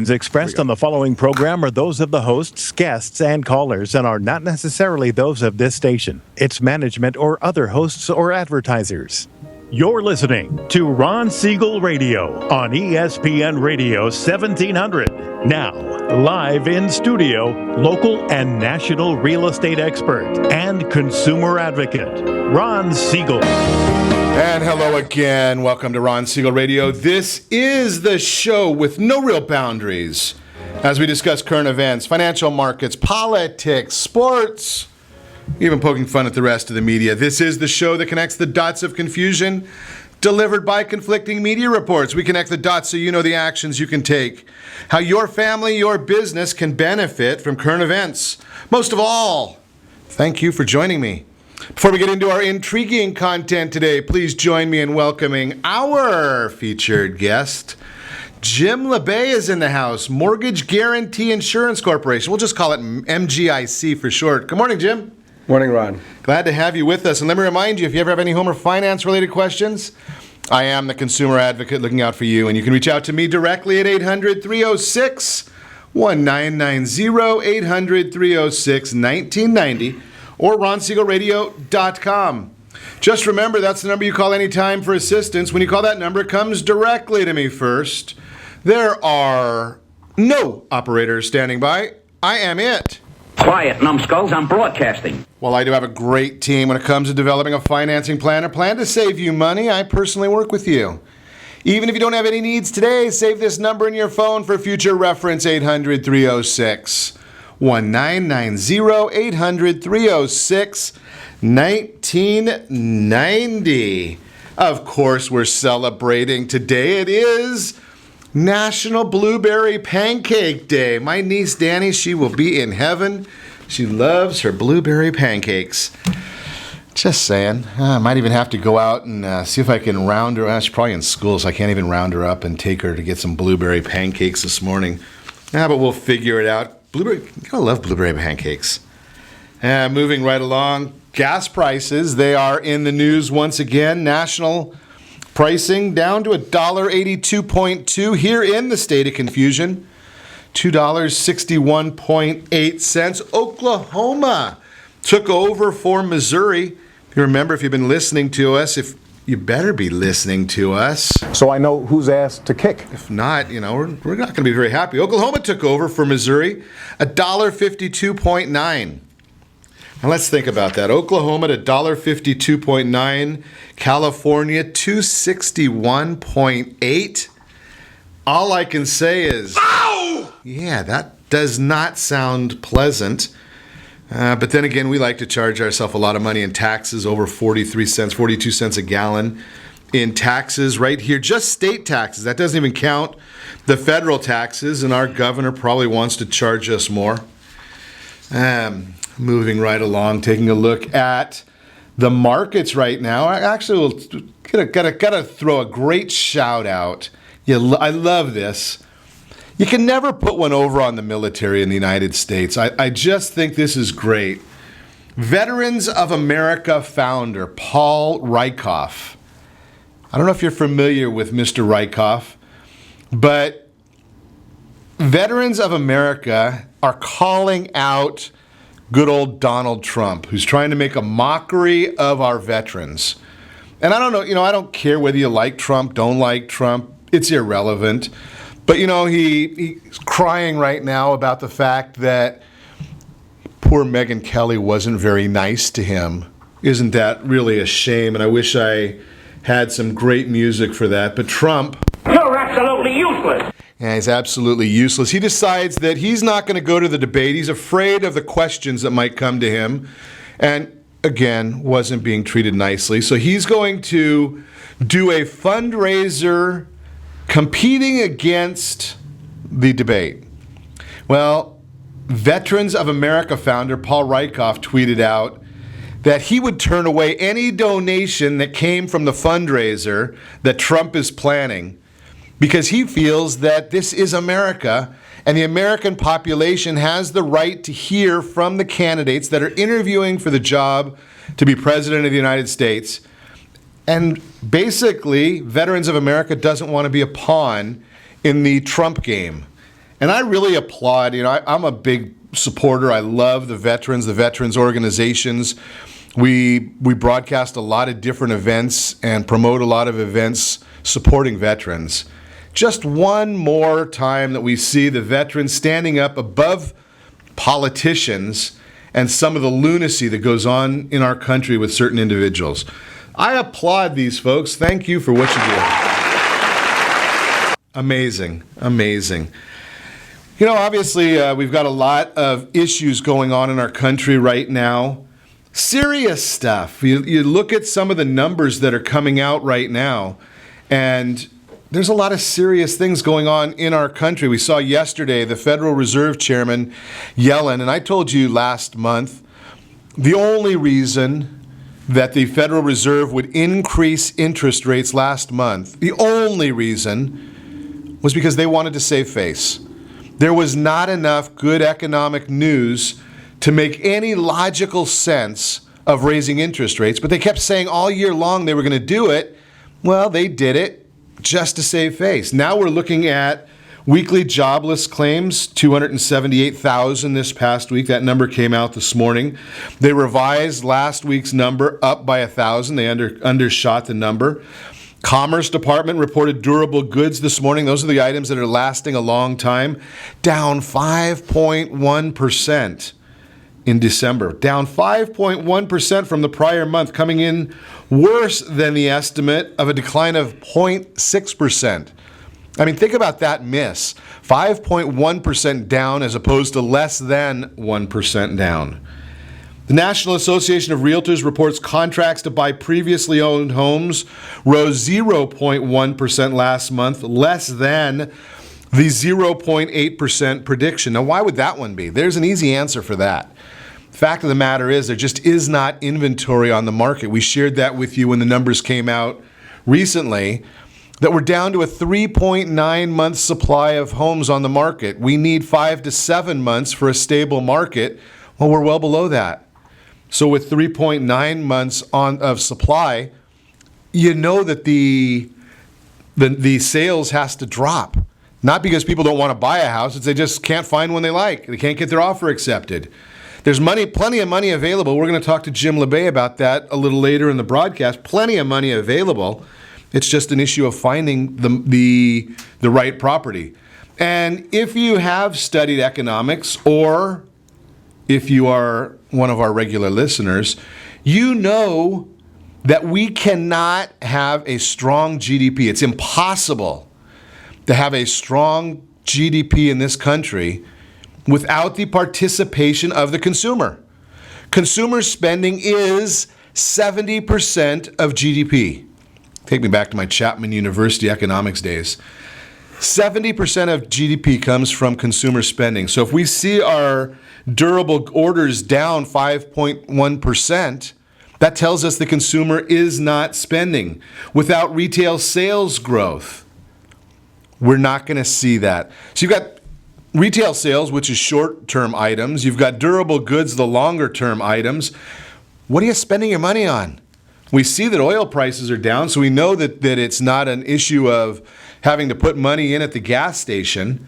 Opinions expressed on the following program are those of the hosts, guests, and callers and are not necessarily those of this station, its management, or other hosts or advertisers. You're listening to Ron Siegel Radio on ESPN Radio 1700. Now, live in studio, local and national real estate expert and consumer advocate, Ron Siegel. And hello again. Welcome to Ron Siegel Radio. This is the show with no real boundaries as we discuss current events, financial markets, politics, sports, even poking fun at the rest of the media. This is the show that connects the dots of confusion delivered by conflicting media reports. We connect the dots so you know the actions you can take, how your family, your business can benefit from current events. Most of all, thank you for joining me. Before we get into our intriguing content today, please join me in welcoming our featured guest. Jim Labbé is in the house, Mortgage Guarantee Insurance Corporation. We'll just call it MGIC for short. Good morning, Jim. Morning, Ron. Glad to have you with us. And let me remind you, if you ever have any home or finance-related questions, I am the consumer advocate looking out for you. And you can reach out to me directly at 800-306-1990, 800-306-1990. or ronsiegelradio.com. Just remember, that's the number you call anytime for assistance. When you call that number, it comes directly to me first. There are no operators standing by. I am it. Quiet, numbskulls, I'm broadcasting. While I do have a great team when it comes to developing a financing plan or plan to save you money, I personally work with you. Even if you don't have any needs today, save this number in your phone for future reference, 800-306-1990, 800-306-1990. Of course, we're celebrating today. It is National Blueberry Pancake Day. My niece Danny, she will be in heaven. She loves her blueberry pancakes. Just saying. I might even have to go out and see if I can round her. She's probably in school, so I can't even round her up and take her to get some blueberry pancakes this morning. But we'll figure it out. Blueberry, I love blueberry pancakes. Moving right along, gas prices, they are in the news once again. National pricing down to $1.82.2 here in the state of confusion. $2.61.8. Oklahoma took over for Missouri. If you remember, if you've been listening to us, if you better be listening to us. So I know whose ass to kick. If not, we're not going to be very happy. Oklahoma took over for Missouri, $1.52.9. Now let's think about that. Oklahoma at $1.52.9. California, $2.61.8. All I can say is, ow! Yeah, that does not sound pleasant. But then again, we like to charge ourselves a lot of money in taxes, over 42 cents a gallon in taxes right here. Just state taxes. That doesn't even count the federal taxes, and our governor probably wants to charge us more. Moving right along, taking a look at the markets right now. I actually will gotta throw a great shout out. I love this. You can never put one over on the military in the United States. I just think this is great. Veterans of America founder Paul Rieckhoff. I don't know if you're familiar with Mr. Rieckhoff, but Veterans of America are calling out good old Donald Trump, who's trying to make a mockery of our veterans. And I don't know, I don't care whether you like Trump, don't like Trump. It's irrelevant. But, he's crying right now about the fact that poor Megyn Kelly wasn't very nice to him. Isn't that really a shame? And I wish I had some great music for that. But Trump... You're absolutely useless. Yeah, he's absolutely useless. He decides that he's not going to go to the debate. He's afraid of the questions that might come to him. And, again, wasn't being treated nicely. So he's going to do a fundraiser competing against the debate. Well, Veterans of America founder Paul Rieckhoff tweeted out that he would turn away any donation that came from the fundraiser that Trump is planning because he feels that this is America and the American population has the right to hear from the candidates that are interviewing for the job to be president of the United States. And basically, Veterans of America doesn't want to be a pawn in the Trump game. And I really applaud, I'm a big supporter. I love the veterans organizations. We broadcast a lot of different events and promote a lot of events supporting veterans. Just one more time that we see the veterans standing up above politicians and some of the lunacy that goes on in our country with certain individuals. I applaud these folks. Thank you for what you do. Amazing, amazing. Obviously, we've got a lot of issues going on in our country right now. Serious stuff. You look at some of the numbers that are coming out right now, and there's a lot of serious things going on in our country. We saw yesterday the Federal Reserve Chairman Yellen, and I told you last month, the only reason that the Federal Reserve would increase interest rates last month, the only reason was because they wanted to save face. There was not enough good economic news to make any logical sense of raising interest rates, but they kept saying all year long they were going to do it. Well, they did it just to save face. Now we're looking at weekly jobless claims, 278,000 this past week. That number came out this morning. They revised last week's number up by 1,000. They undershot the number. Commerce Department reported durable goods this morning. Those are the items that are lasting a long time. Down 5.1% in December. Down 5.1% from the prior month, coming in worse than the estimate of a decline of 0.6%. I mean, think about that miss. 5.1% down as opposed to less than 1% down. The National Association of Realtors reports contracts to buy previously owned homes rose 0.1% last month, less than the 0.8% prediction. Now, why would that one be? There's an easy answer for that. Fact of the matter is, there just is not inventory on the market. We shared that with you when the numbers came out recently, that we're down to a 3.9 month supply of homes on the market. We need 5 to 7 months for a stable market. Well, we're well below that. So with 3.9 months of supply, you know that the sales has to drop. Not because people don't want to buy a house, it's they just can't find one they like. They can't get their offer accepted. There's plenty of money available. We're going to talk to Jim Labbé about that a little later in the broadcast. Plenty of money available. It's just an issue of finding the right property. And if you have studied economics, or if you are one of our regular listeners, you know that we cannot have a strong GDP. It's impossible to have a strong GDP in this country without the participation of the consumer. Consumer spending is 70% of GDP. Take me back to my Chapman University economics days. 70% of GDP comes from consumer spending. So if we see our durable orders down 5.1%, that tells us the consumer is not spending. Without retail sales growth, we're not going to see that. So you've got retail sales, which is short-term items. You've got durable goods, the longer-term items. What are you spending your money on? We see that oil prices are down, so we know that it's not an issue of having to put money in at the gas station.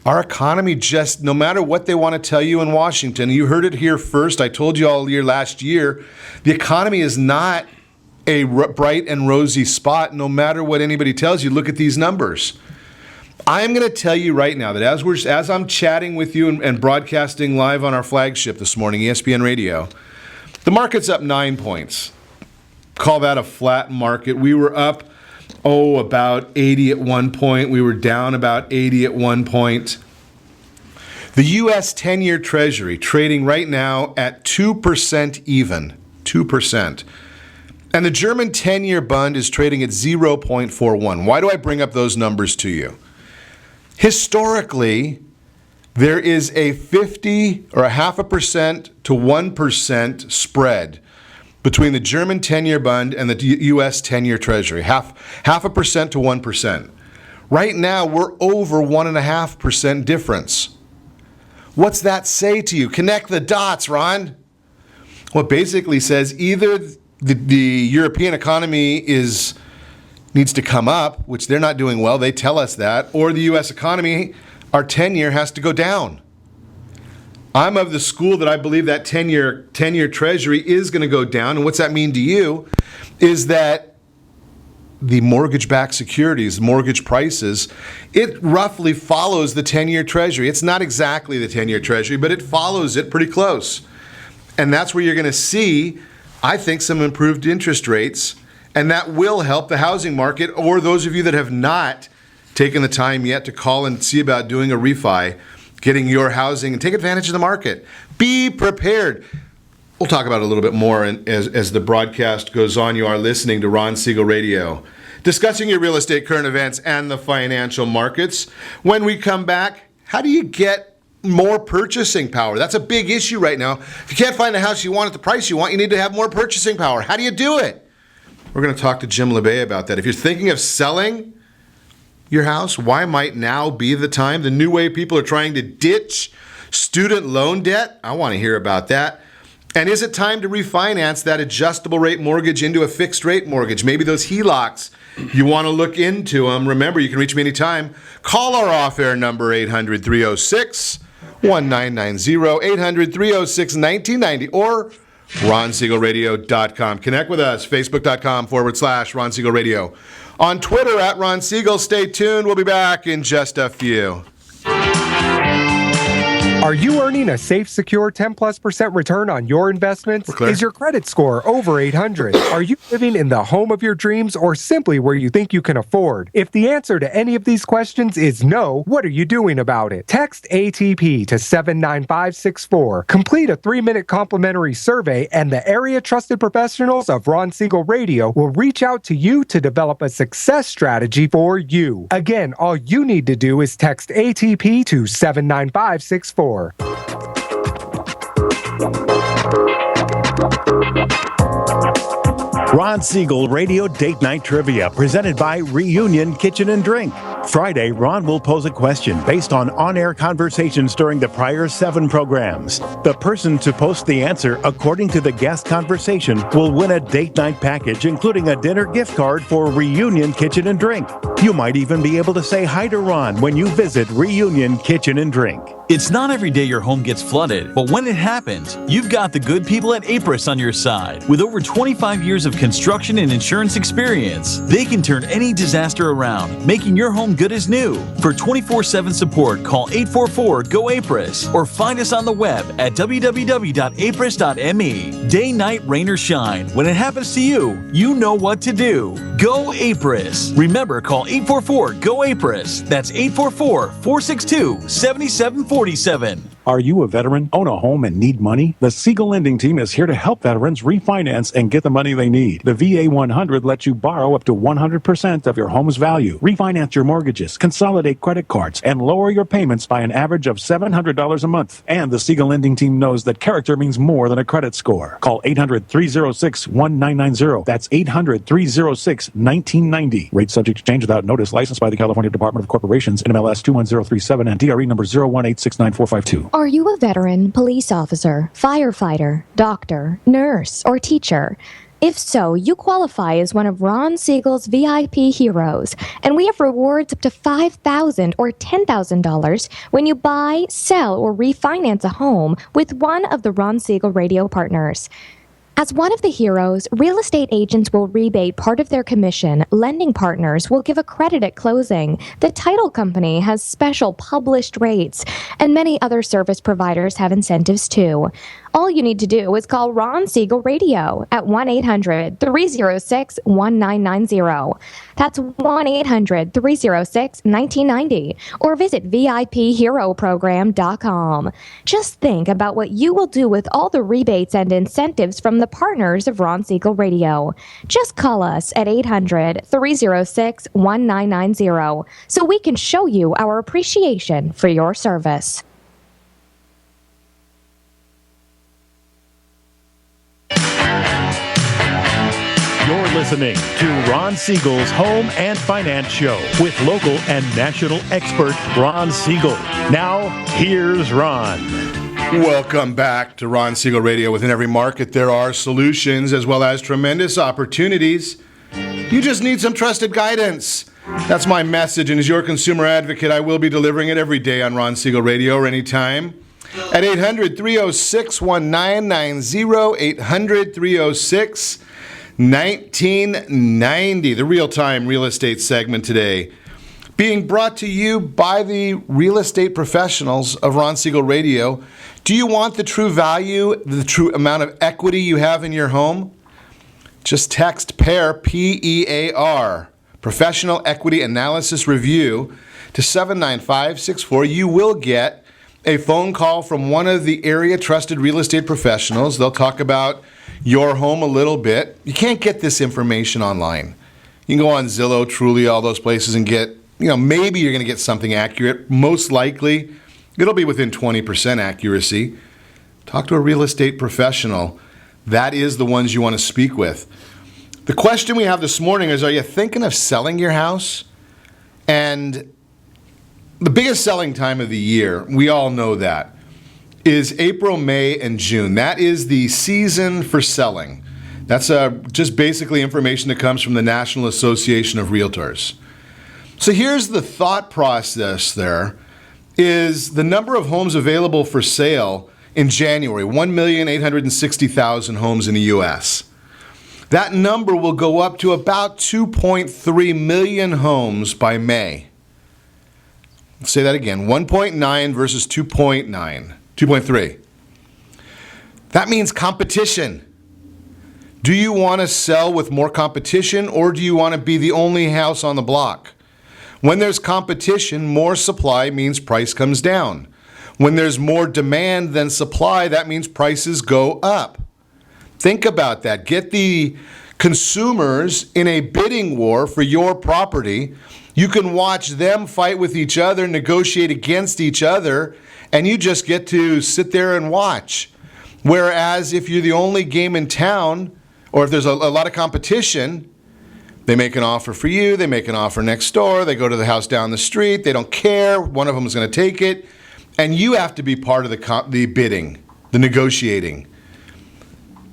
Our economy just, no matter what they want to tell you in Washington, you heard it here first, I told you all year last year, the economy is not a bright and rosy spot, no matter what anybody tells you. Look at these numbers. I'm going to tell you right now that as I'm chatting with you and broadcasting live on our flagship this morning, ESPN Radio, the market's up 9 points. Call that a flat market. We were up, about 80 at one point. We were down about 80 at one point. The U.S. 10-year Treasury trading right now at 2% even, 2%. And the German 10-year bond is trading at 0.41. Why do I bring up those numbers to you? Historically, there is a 50 or a 0.5% to 1% spread between the German 10-year bond and the U.S. 10-year Treasury, 0.5% to 1%. Right now, we're over 1.5% difference. What's that say to you? Connect the dots, Ron. Well, it basically says either the European economy needs to come up, which they're not doing well, they tell us that, or the U.S. economy our 10-year has to go down. I'm of the school that I believe that 10-year Treasury is going to go down. And what's that mean to you is that the mortgage-backed securities, mortgage prices, it roughly follows the 10-year Treasury. It's not exactly the 10-year Treasury, but it follows it pretty close. And that's where you're going to see, I think, some improved interest rates, and that will help the housing market, or those of you that have not taken the time yet to call and see about doing a refi, getting your housing, and take advantage of the market. Be prepared. We'll talk about it a little bit more as the broadcast goes on. You are listening to Ron Siegel Radio, discussing your real estate current events and the financial markets. When we come back, how do you get more purchasing power? That's a big issue right now. If you can't find a house you want at the price you want, you need to have more purchasing power. How do you do it? We're going to talk to Jim Labbé about that. If you're thinking of selling your house, why might now be the time? The new way people are trying to ditch student loan debt? I want to hear about that. And is it time to refinance that adjustable rate mortgage into a fixed rate mortgage? Maybe those HELOCs, you want to look into them. Remember, you can reach me anytime. Call our off-air number, 800-306-1990, 800-306-1990, or RonSiegelRadio.com. Connect with us, Facebook.com/Ron Siegel Radio. On Twitter, @Ron Siegel. Stay tuned. We'll be back in just a few. Are you earning a safe, secure 10+% return on your investments? Is your credit score over 800? Are you living in the home of your dreams or simply where you think you can afford? If the answer to any of these questions is no, what are you doing about it? Text ATP to 79564. Complete a 3-minute complimentary survey, and the area trusted professionals of Ron Siegel Radio will reach out to you to develop a success strategy for you. Again, all you need to do is text ATP to 79564. Ron Siegel Radio Date Night Trivia, presented by Reunion Kitchen and Drink. Friday, Ron will pose a question based on on-air conversations during the prior 7 programs. The person to post the answer according to the guest conversation will win a date night package, including a dinner gift card for Reunion Kitchen and Drink. You might even be able to say hi to Ron when you visit Reunion Kitchen and Drink. It's not every day your home gets flooded, but when it happens, you've got the good people at Apris on your side. With over 25 years of construction and insurance experience, they can turn any disaster around, making your home good as new. For 24/7 support, call 844-GO-APRIS or find us on the web at www.apris.me. Day, night, rain, or shine, when it happens to you, you know what to do. Go Apris. Remember, call 844-GO-APRIS. That's 844-462-7747. Are you a veteran, own a home, and need money? The Siegel Lending Team is here to help veterans refinance and get the money they need. The VA 100 lets you borrow up to 100% of your home's value, refinance your mortgages, consolidate credit cards, and lower your payments by an average of $700 a month. And the Siegel Lending Team knows that character means more than a credit score. Call 800-306-1990. That's 800-306-1990. Rate subject to change without notice. Licensed by the California Department of Corporations, NMLS 21037, and DRE number 018694452. Are you a veteran, police officer, firefighter, doctor, nurse, or teacher? If so, you qualify as one of Ron Siegel's VIP heroes, and we have rewards up to $5,000 or $10,000 when you buy, sell, or refinance a home with one of the Ron Siegel Radio partners. As one of the heroes, real estate agents will rebate part of their commission, lending partners will give a credit at closing, the title company has special published rates, and many other service providers have incentives too. All you need to do is call Ron Siegel Radio at 1-800-306-1990. That's 1-800-306-1990. Or visit VIPHeroProgram.com. Just think about what you will do with all the rebates and incentives from the partners of Ron Siegel Radio. Just call us at 800-306-1990 so we can show you our appreciation for your service. You're listening to Ron Siegel's Home and Finance Show with local and national expert Ron Siegel. Now, here's Ron. Welcome back to Ron Siegel Radio. Within every market, there are solutions as well as tremendous opportunities. You just need some trusted guidance. That's my message, and as your consumer advocate, I will be delivering it every day on Ron Siegel Radio or anytime. At 800-306-1990, 800-306-1990, the real-time real estate segment today. Being brought to you by the real estate professionals of Ron Siegel Radio. Do you want the true value, the true amount of equity you have in your home? Just text PAIR, P-E-A-R, Professional Equity Analysis Review, to 79564. You will get a phone call from one of the area trusted real estate professionals. They'll talk about your home a little bit. You can't get this information online. You can go on Zillow, Truly, all those places and get, maybe you're going to get something accurate. Most likely, it'll be within 20% accuracy. Talk to a real estate professional. That is the ones you want to speak with. The question we have this morning is, are you thinking of selling your house? And the biggest selling time of the year, we all know that, is April, May, and June. That is the season for selling. That's just basically information that comes from the National Association of Realtors. So here's the thought process there, is the number of homes available for sale in January, 1,860,000 homes in the U.S. That number will go up to about 2.3 million homes by May. Let's say that again, 1.9 versus 2.3. That means competition. Do you want to sell with more competition, or do you want to be the only house on the block? When there's competition, more supply means price comes down. When there's more demand than supply, that means prices go up. Think about that. Get the consumers in a bidding war for your property. You can watch them fight with each other, negotiate against each other, and you just get to sit there and watch. Whereas if you're the only game in town, or if there's a lot of competition, they make an offer for you, they make an offer next door, they go to the house down the street, they don't care, one of them is going to take it, and you have to be part of the bidding, the negotiating.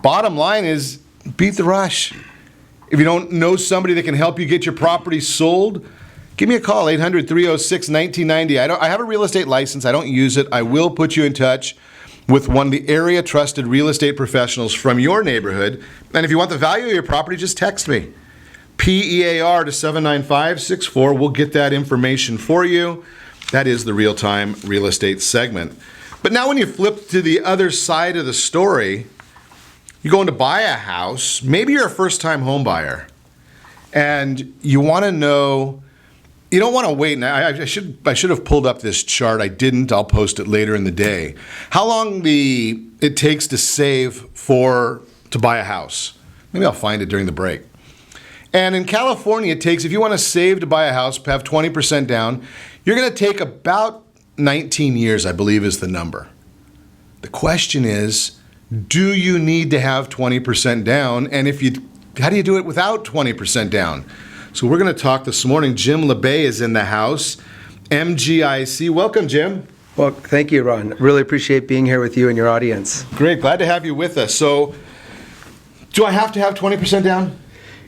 Bottom line is, beat the rush. If you don't know somebody that can help you get your property sold, give me a call, 800-306-1990. I have a real estate license. I don't use it. I will put you in touch with one of the area trusted real estate professionals from your neighborhood. And if you want the value of your property, just text me. PEAR to 79564. We'll get that information for you. That is the real-time real estate segment. But now when you flip to the other side of the story, you're going to buy a house. Maybe you're a first-time home buyer, and you want to know. You don't want to wait. And I should have pulled up this chart. I didn't. I'll post it later in the day. How long it takes to save to buy a house? Maybe I'll find it during the break. And in California, it takes, if you want to save to buy a house, have 20% down, you're going to take about 19 years, I believe is the number. The question is, do you need to have 20% down? And how do you do it without 20% down? So we're going to talk this morning. Jim Labbé is in the house, MGIC. Welcome, Jim. Well, thank you, Ron. Really appreciate being here with you and your audience. Great. Glad to have you with us. So do I have to have 20% down?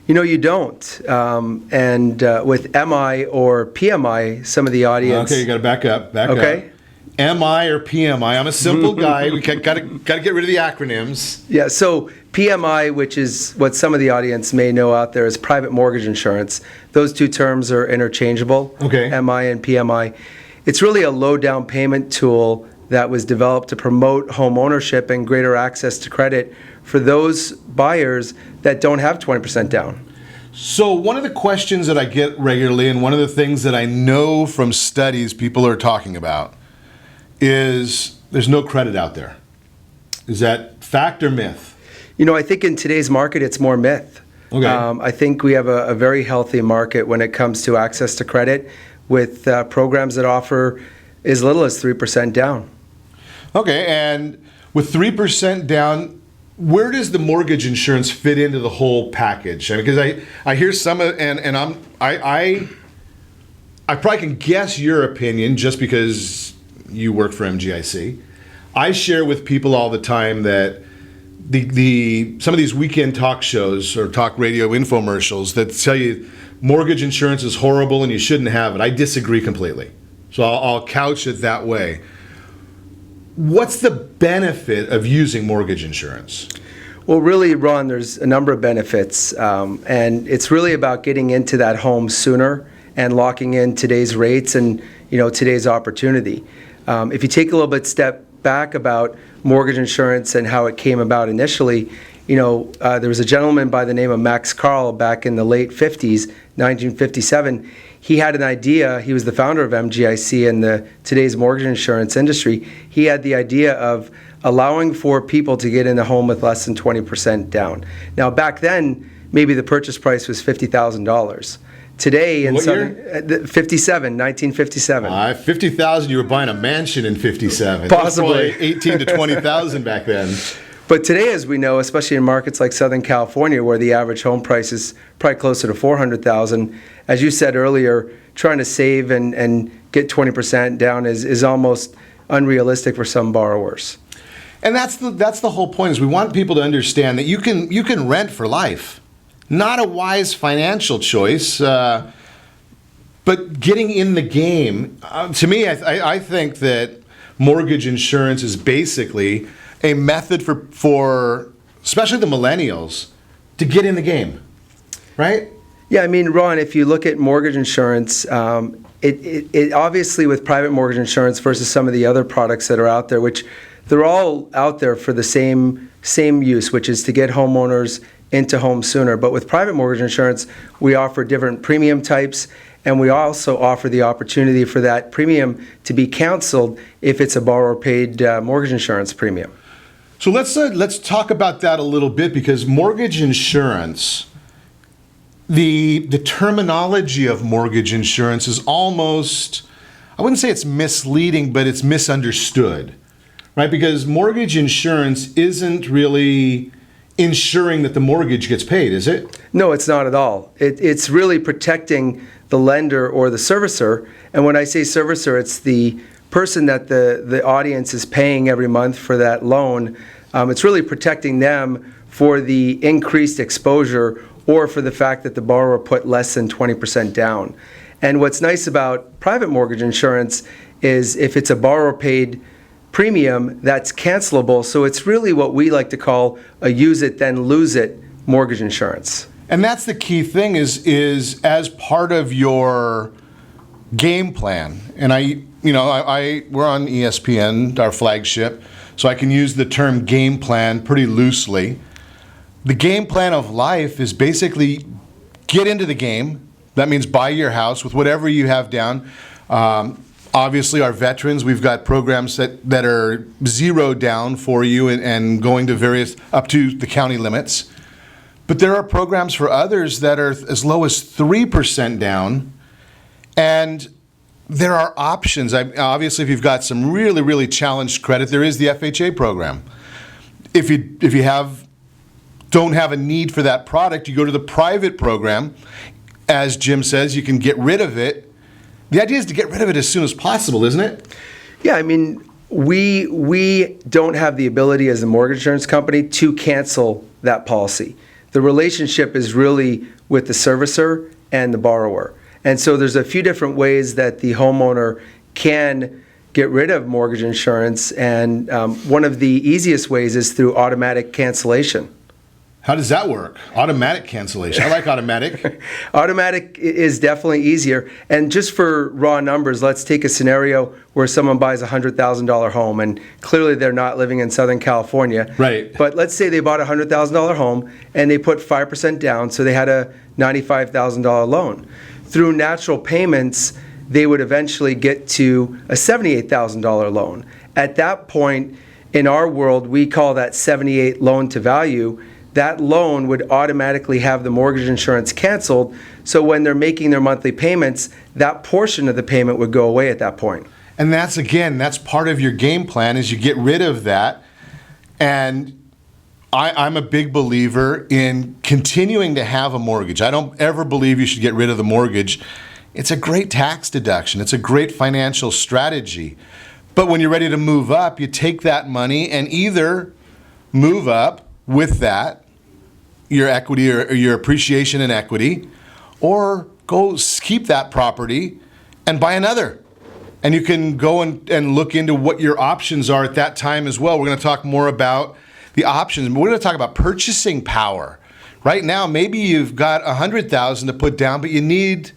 You don't. And with MI or PMI, some of the audience... Okay, you got to back up. Okay. MI or PMI? I'm a simple guy. We got to get rid of the acronyms. Yeah, so PMI, which is what some of the audience may know out there, is private mortgage insurance. Those two terms are interchangeable, okay. MI and PMI. It's really a low down payment tool that was developed to promote home ownership and greater access to credit for those buyers that don't have 20% down. So one of the questions that I get regularly, and one of the things that I know from studies people are talking about, is there's no credit out there. Is that fact or myth? I think in today's market, it's more myth. Okay. I think we have a very healthy market when it comes to access to credit with programs that offer as little as 3% down. Okay, and with 3% down, where does the mortgage insurance fit into the whole package? Because I hear some of, and I probably can guess your opinion just because you work for MGIC. I share with people all the time that some of these weekend talk shows or talk radio infomercials that tell you mortgage insurance is horrible and you shouldn't have it. I disagree completely. So I'll couch it that way. What's the benefit of using mortgage insurance? Well, really, Ron, there's a number of benefits, and it's really about getting into that home sooner and locking in today's rates and today's opportunity. If you take a little bit step back about mortgage insurance and how it came about initially, there was a gentleman by the name of Max Carl back in the late 50s, 1957. He had an idea. He was the founder of MGIC and today's mortgage insurance industry. He had the idea of allowing for people to get in a home with less than 20% down. Now, back then, maybe the purchase price was $50,000. Today, in 1957. 50,000. You were buying a mansion in 57. Possibly 18 to 20,000 back then. But today, as we know, especially in markets like Southern California, where the average home price is probably closer to $400,000, as you said earlier, trying to save and get 20% down is almost unrealistic for some borrowers. And that's the whole point. Is we want people to understand that you can rent for life. Not a wise financial choice, but getting in the game. To me, I think that mortgage insurance is basically a method for especially the millennials to get in the game, right? Yeah, I mean, Ron, if you look at mortgage insurance, it obviously with private mortgage insurance versus some of the other products that are out there, which they're all out there for the same use, which is to get homeowners into homes sooner. But with private mortgage insurance, we offer different premium types, and we also offer the opportunity for that premium to be canceled if it's a borrower-paid mortgage insurance premium. So let's talk about that a little bit, because mortgage insurance, the terminology of mortgage insurance is almost, I wouldn't say it's misleading, but it's misunderstood, right? Because mortgage insurance isn't really ensuring that the mortgage gets paid, is it? No, it's not at all. It's really protecting the lender or the servicer. And when I say servicer, it's the person that the audience is paying every month for that loan. It's really protecting them for the increased exposure or for the fact that the borrower put less than 20% down. And what's nice about private mortgage insurance is if it's a borrower-paid premium, that's cancelable. So it's really what we like to call a use it then lose it mortgage insurance. And that's the key thing is as part of your game plan. And we're on ESPN, our flagship, so I can use the term game plan pretty loosely. The game plan of life is basically get into the game. That means buy your house with whatever you have down. Obviously, our veterans, we've got programs that are zero down for you and going to various, up to the county limits. But there are programs for others that are as low as 3% down. And there are options. Obviously, if you've got some really, really challenged credit, there is the FHA program. If you don't have a need for that product, you go to the private program. As Jim says, you can get rid of it. The idea is to get rid of it as soon as possible, isn't it? Yeah, I mean, we don't have the ability as a mortgage insurance company to cancel that policy. The relationship is really with the servicer and the borrower. And so there's a few different ways that the homeowner can get rid of mortgage insurance, and one of the easiest ways is through automatic cancellation. How does that work? Automatic cancellation. I like automatic. Automatic is definitely easier. And just for raw numbers, let's take a scenario where someone buys a $100,000 home, and clearly they're not living in Southern California. Right. But let's say they bought a $100,000 home and they put 5% down, so they had a $95,000 loan. Through natural payments, they would eventually get to a $78,000 loan. At that point, in our world, we call that 78 loan to value. That loan would automatically have the mortgage insurance canceled, so when they're making their monthly payments, that portion of the payment would go away at that point. And that's part of your game plan, is you get rid of that. And I'm a big believer in continuing to have a mortgage. I don't ever believe you should get rid of the mortgage. It's a great tax deduction. It's a great financial strategy. But when you're ready to move up, you take that money and either move up with that, your equity or your appreciation in equity, or go keep that property and buy another. And you can go and look into what your options are at that time as well. We're going to talk more about the options. We're going to talk about purchasing power. Right now, maybe you've got $100,000 to put down, but you need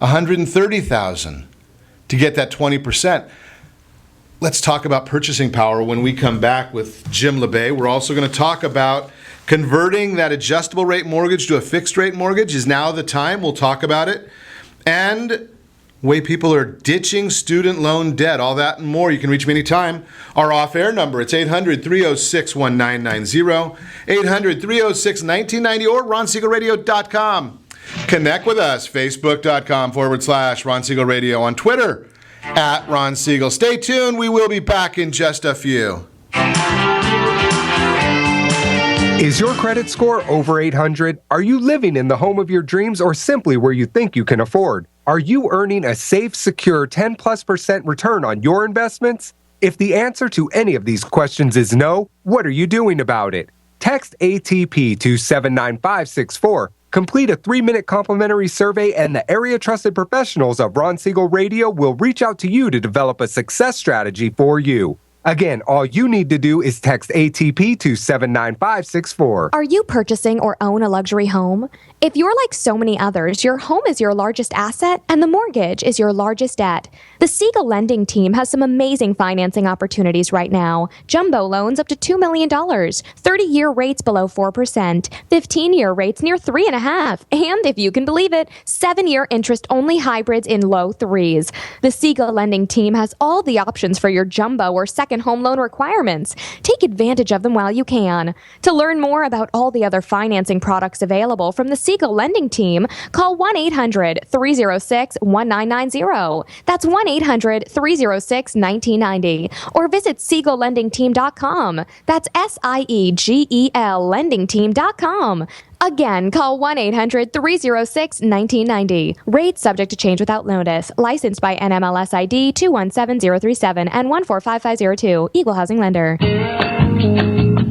$130,000 to get that 20%. Let's talk about purchasing power when we come back with Jim Labbé. We're also going to talk about converting that adjustable rate mortgage to a fixed rate mortgage. Is now the time? We'll talk about it. And way people are ditching student loan debt, all that and more. You can reach me anytime. Our off-air number, it's 800-306-1990, 800-306-1990, or ronsiegelradio.com. Connect with us, facebook.com/Ron Siegel Radio, on Twitter, @Ron Siegel. Stay tuned. We will be back in just a few. Is your credit score over 800? Are you living in the home of your dreams or simply where you think you can afford? Are you earning a safe, secure 10+% return on your investments? If the answer to any of these questions is no, what are you doing about it? Text ATP to 79564. Complete a 3-minute complimentary survey, and the area trusted professionals of Ron Siegel Radio will reach out to you to develop a success strategy for you. Again, all you need to do is text ATP to 79564. Are you purchasing or own a luxury home? If you're like so many others, your home is your largest asset and the mortgage is your largest debt. The Siegel lending team has some amazing financing opportunities right now. Jumbo loans up to $2 million, 30-year rates below 4%, 15-year rates near 3.5%, and if you can believe it, 7-year interest-only hybrids in low 3s. The Siegel lending team has all the options for your jumbo or second home loan requirements. Take advantage of them while you can. To learn more about all the other financing products available from the Siegel lending team, call 1-800-306-1990. That's 1-800-306-1990. Or visit SiegelLendingTeam.com. That's SIEGEL lendingteam.com. Again, call 1-800-306-1990. Rates subject to change without notice. Licensed by NMLS ID 217037 and 145502. Equal housing lender.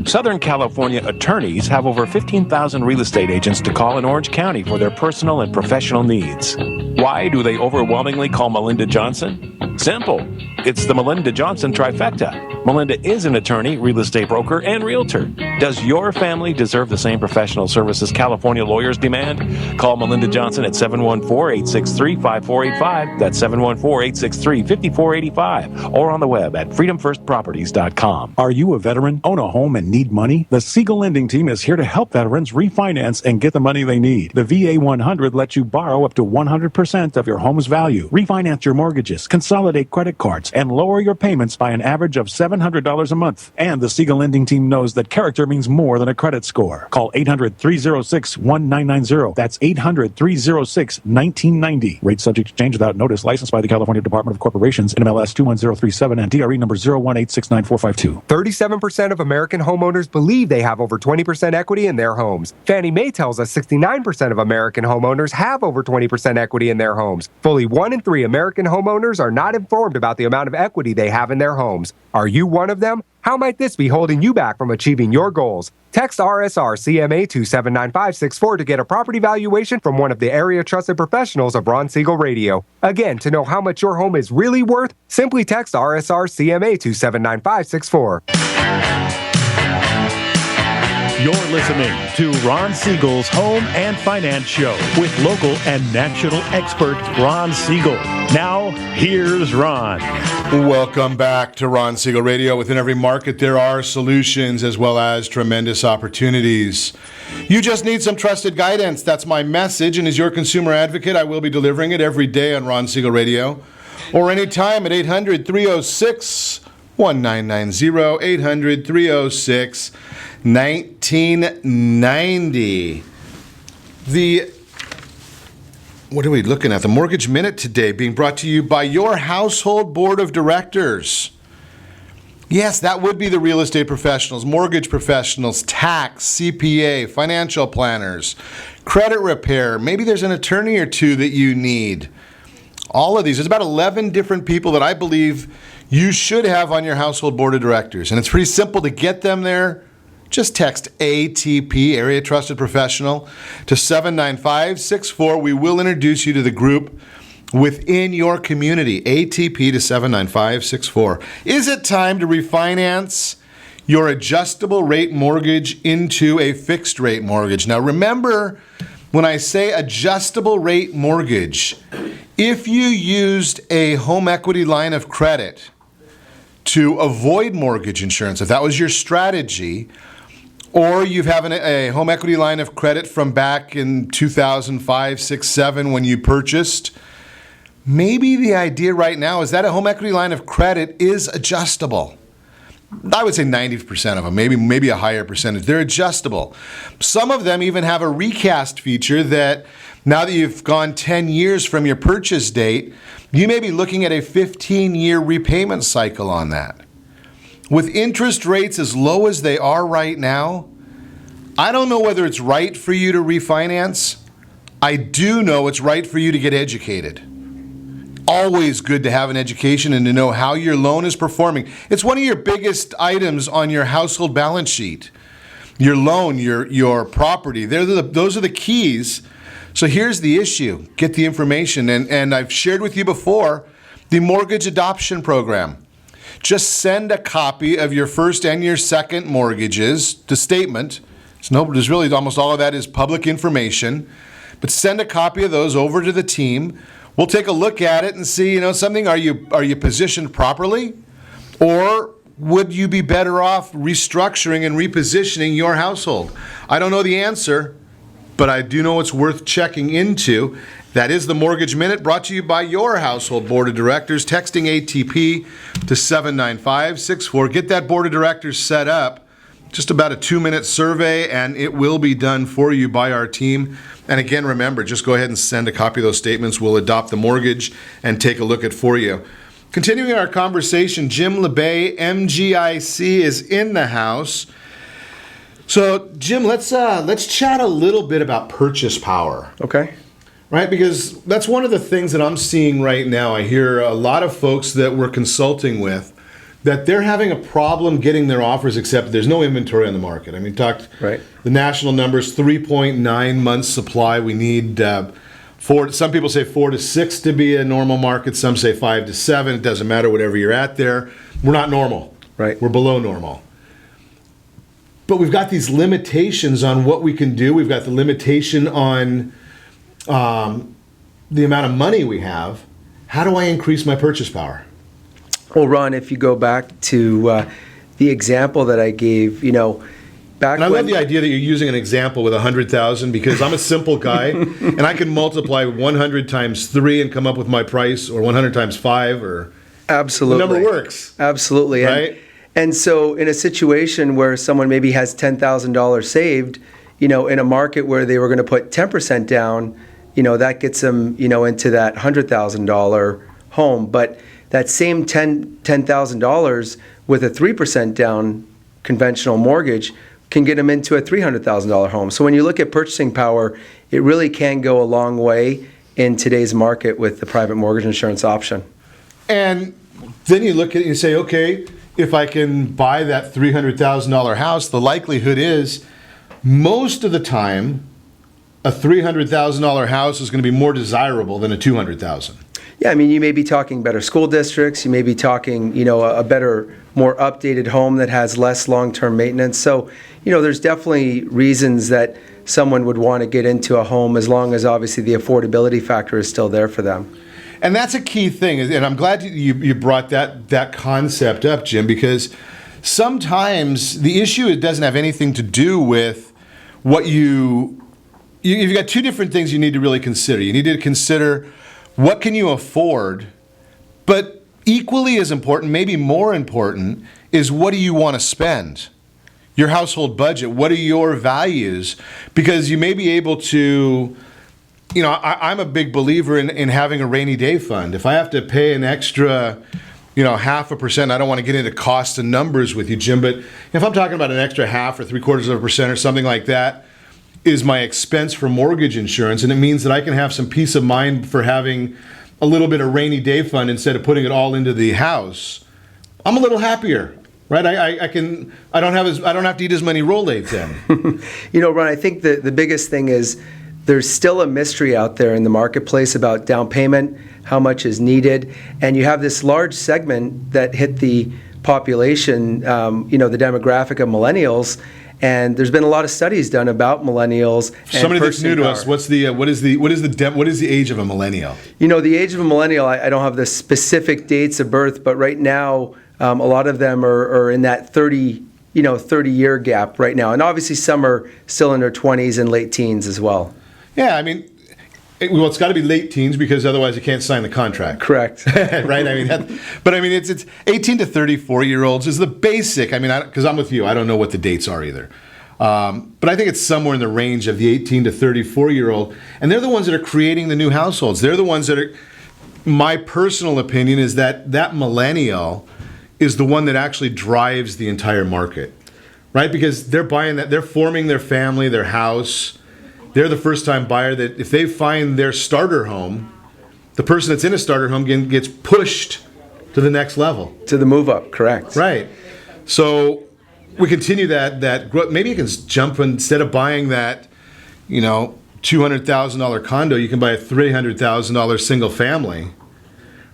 Southern California attorneys have over 15,000 real estate agents to call in Orange County for their personal and professional needs. Why do they overwhelmingly call Melinda Johnson? Simple. It's the Melinda Johnson trifecta. Melinda is an attorney, real estate broker, and realtor. Does your family deserve the same professional services California lawyers demand? Call Melinda Johnson at 714-863-5485. That's 714-863-5485. Or on the web at freedomfirstproperties.com. Are you a veteran, own a home, and need money? The Siegel lending team is here to help veterans refinance and get the money they need. The VA 100 lets you borrow up to 100% of your home's value, refinance your mortgages, consolidate credit cards, and lower your payments by an average of $700 a month. And the Siegel lending team knows that character means more than a credit score. Call 800-306-1990. That's 800-306-1990. Rate subject to change without notice. Licensed by the California Department of Corporations, NMLS 21037, and DRE number 018694452. 37% of American homeowners believe they have over 20% equity in their homes. Fannie Mae tells us 69% of American homeowners have over 20% equity in their homes. Fully 1 in 3 American homeowners are not informed about the amount of equity they have in their homes. Are you one of them? How might this be holding you back from achieving your goals? Text RSR CMA to 79564 to get a property valuation from one of the area trusted professionals of Ron Siegel Radio. Again, to know how much your home is really worth, simply text RSR CMA to 79564. You're listening to Ron Siegel's Home and Finance Show with local and national expert Ron Siegel. Now, here's Ron. Welcome back to Ron Siegel Radio. Within every market, there are solutions as well as tremendous opportunities. You just need some trusted guidance. That's my message. And as your consumer advocate, I will be delivering it every day on Ron Siegel Radio or anytime at 800-306-1990, 800-306-1990. What are we looking at? The Mortgage Minute today being brought to you by your household board of directors. Yes, that would be the real estate professionals, mortgage professionals, tax, CPA, financial planners, credit repair. Maybe there's an attorney or two that you need. All of these. There's about 11 different people that I believe you should have on your household board of directors. And it's pretty simple to get them there. Just text ATP, Area Trusted Professional, to 79564. We will introduce you to the group within your community. ATP to 79564. Is it time to refinance your adjustable rate mortgage into a fixed rate mortgage? Now remember, when I say adjustable rate mortgage, if you used a home equity line of credit to avoid mortgage insurance, if that was your strategy, or you have a home equity line of credit from back in 2005, 6, 7 when you purchased, maybe the idea right now is that a home equity line of credit is adjustable. I would say 90% of them, maybe a higher percentage. They're adjustable. Some of them even have a recast feature that now that you've gone 10 years from your purchase date, you may be looking at a 15-year repayment cycle on that. With interest rates as low as they are right now, I don't know whether it's right for you to refinance. I do know it's right for you to get educated. Always good to have an education and to know how your loan is performing. It's one of your biggest items on your household balance sheet. Your loan, your property, those are the keys. So here's the issue. Get the information. And I've shared with you before the mortgage adoption program. Just send a copy of your first and your second mortgages to statement. There's really almost all of that is public information. But send a copy of those over to the team. We'll take a look at it and see, something, are you positioned properly? Or would you be better off restructuring and repositioning your household? I don't know the answer, but I do know it's worth checking into. That is the Mortgage Minute, brought to you by your household board of directors. Texting ATP to 79564. Get that board of directors set up. Just about a 2-minute survey, and it will be done for you by our team. And again, remember, just go ahead and send a copy of those statements. We'll adopt the mortgage and take a look at for you. Continuing our conversation, Jim Labbé, MGIC, is in the house. So, Jim, let's chat a little bit about purchase power. Okay. Right, because that's one of the things that I'm seeing right now. I hear a lot of folks that we're consulting with that they're having a problem getting their offers accepted. There's no inventory on the market. I mean, the national numbers, 3.9 months supply. We need some people say 4 to 6 to be a normal market. Some say 5 to 7. It doesn't matter, whatever you're at there. We're not normal. Right. We're below normal. But we've got these limitations on what we can do. We've got the limitation on the amount of money we have. How do I increase my purchase power? Well, Ron, if you go back to the example that I gave, back and I love the idea that you're using an example with 100,000 because I'm a simple guy and I can multiply 100 times 3 and come up with my price, or 100 times 5, or absolutely the number works. Absolutely, right? And so, in a situation where someone maybe has $10,000 saved, in a market where they were going to put 10% down, that gets them, into that $100,000 home. But that same $10,000 with a 3% down conventional mortgage can get them into a $300,000 home. So when you look at purchasing power, it really can go a long way in today's market with the private mortgage insurance option. And then you look at it and you say, okay, if I can buy that $300,000 house, the likelihood is most of the time a $300,000 house is going to be more desirable than a $200,000. Yeah, I mean, you may be talking better school districts. You may be talking, a better, more updated home that has less long-term maintenance. So, there's definitely reasons that someone would want to get into a home, as long as obviously the affordability factor is still there for them. And that's a key thing. And I'm glad you brought that concept up, Jim, because sometimes the issue, it doesn't have anything to do with what you've got two different things you need to really consider. You need to consider what can you afford, but equally as important, maybe more important, is what do you want to spend? Your household budget, what are your values? Because you may be able to, I'm a big believer in having a rainy day fund. If I have to pay an extra, 0.5%, I don't want to get into costs and numbers with you, Jim, but if I'm talking about an extra 0.5 or 0.75% or something like that, is my expense for mortgage insurance, and it means that I can have some peace of mind for having a little bit of rainy day fund instead of putting it all into the house. I'm a little happier. right? I don't have to eat as many Rolaids then. Ron, I think the biggest thing is there's still a mystery out there in the marketplace about down payment, how much is needed, and you have this large segment that hit the population, the demographic of millennials. And there's been a lot of studies done about millennials. Somebody that's new to us, what is the age of a millennial? The age of a millennial, I don't have the specific dates of birth, but right now, a lot of them are in that 30-year gap right now. And obviously some are still in their 20s and late teens as well. Yeah, it's got to be late teens because otherwise you can't sign the contract. Correct. Right? It's 18 to 34-year-olds is the basic. Because I'm with you, I don't know what the dates are either. But I think it's somewhere in the range of the 18 to 34-year-old. And they're the ones that are creating the new households. They're the ones that are, my personal opinion is that millennial is the one that actually drives the entire market. Right? Because they're buying that, they're forming their family, their house. They're the first-time buyer that if they find their starter home, the person that's in a starter home gets pushed to the next level. To the move up, correct. Right. So we continue that growth. Maybe you can jump instead of buying that, $200,000 condo, you can buy a $300,000 single family,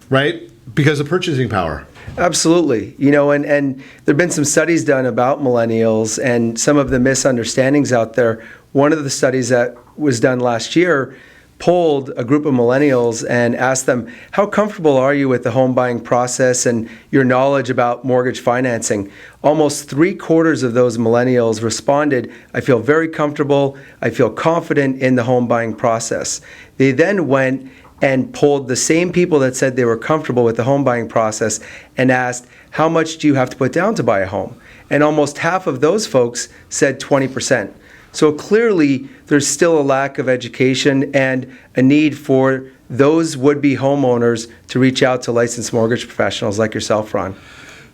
right? Because of purchasing power. Absolutely. And there have been some studies done about millennials and some of the misunderstandings out there. One of the studies that was done last year polled a group of millennials and asked them, how comfortable are you with the home buying process and your knowledge about mortgage financing? Almost 3/4 of those millennials responded, I feel very comfortable, I feel confident in the home buying process. They then went and polled the same people that said they were comfortable with the home buying process and asked, how much do you have to put down to buy a home? And almost half of those folks said 20%. So clearly, there's still a lack of education and a need for those would-be homeowners to reach out to licensed mortgage professionals like yourself, Ron.